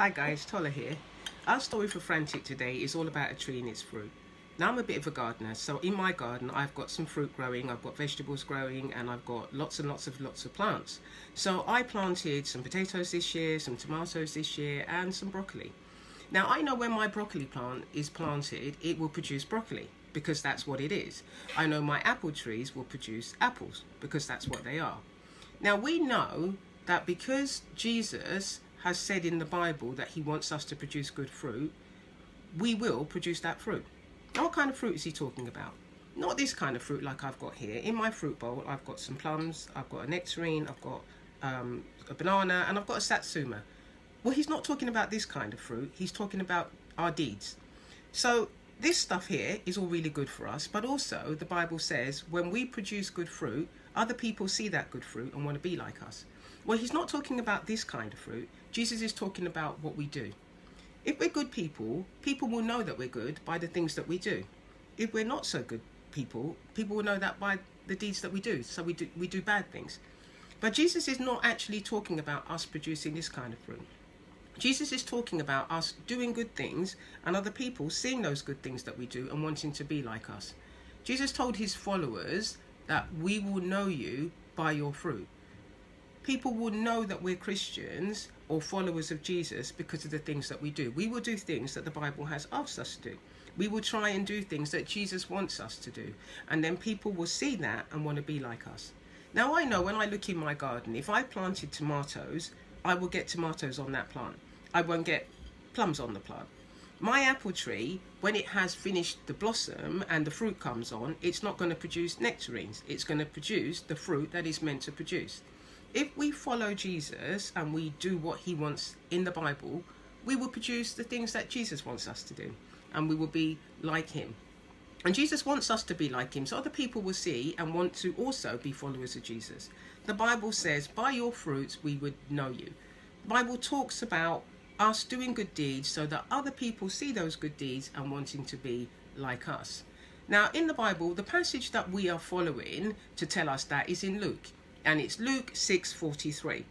Hi guys, Tollah here. Our story for Frantic today is all about a tree and its fruit. Now I'm a bit of a gardener, so in my garden I've got some fruit growing, I've got vegetables growing, and I've got lots of plants. So I planted some potatoes this year, some tomatoes this year, and some broccoli. Now I know when my broccoli plant is planted, it will produce broccoli because that's what it is. I know my apple trees will produce apples because that's what they are. Now we know that because Jesus has said in the Bible that he wants us to produce good fruit, we will produce that fruit. Now what kind of fruit is he talking about? Not this kind of fruit like I've got here. In my fruit bowl I've got some plums, I've got a nectarine, I've got a banana, and I've got a satsuma. Well, he's not talking about this kind of fruit, he's talking about our deeds. So this stuff here is all really good for us, but also the Bible says when we produce good fruit, other people see that good fruit and want to be like us. Well, he's not talking about this kind of fruit. Jesus is talking about what we do. If we're good people, people will know that we're good by the things that we do. If we're not so good people, people will know that by the deeds that we do. So we do bad things. But Jesus is not actually talking about us producing this kind of fruit. Jesus is talking about us doing good things and other people seeing those good things that we do and wanting to be like us. Jesus told his followers that we will know you by your fruit. People will know that we're Christians or followers of Jesus because of the things that we do. We will do things that the Bible has asked us to do. We will try and do things that Jesus wants us to do. And then people will see that and want to be like us. Now I know when I look in my garden, if I planted tomatoes, I will get tomatoes on that plant. I won't get plums on the plant. My apple tree, when it has finished the blossom and the fruit comes on, it's not going to produce nectarines. It's going to produce the fruit that it's meant to produce. If we follow Jesus and we do what he wants in the Bible, we will produce the things that Jesus wants us to do, and we will be like him. And Jesus wants us to be like him so other people will see and want to also be followers of Jesus. The Bible says, by your fruits we would know you. The Bible talks about us doing good deeds so that other people see those good deeds and wanting to be like us. Now in the Bible, the passage that we are following to tell us that is in Luke. And it's Luke 6:43.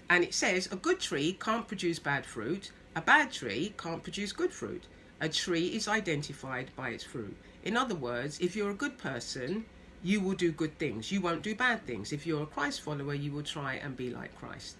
And it says, a good tree can't produce bad fruit. A bad tree can't produce good fruit. A tree is identified by its fruit. In other words, if you're a good person, you will do good things. You won't do bad things. If you're a Christ follower, you will try and be like Christ.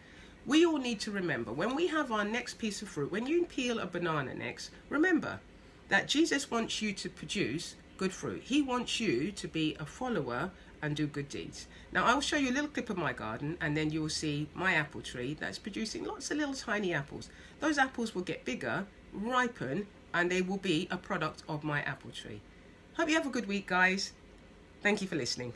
We all need to remember, when we have our next piece of fruit, when you peel a banana next, remember that Jesus wants you to produce good fruit. He wants you to be a follower and do good deeds. Now I will show you a little clip of my garden, and then you will see my apple tree that's producing lots of little tiny apples. Those apples will get bigger, ripen, and they will be a product of my apple tree. Hope you have a good week, guys. Thank you for listening.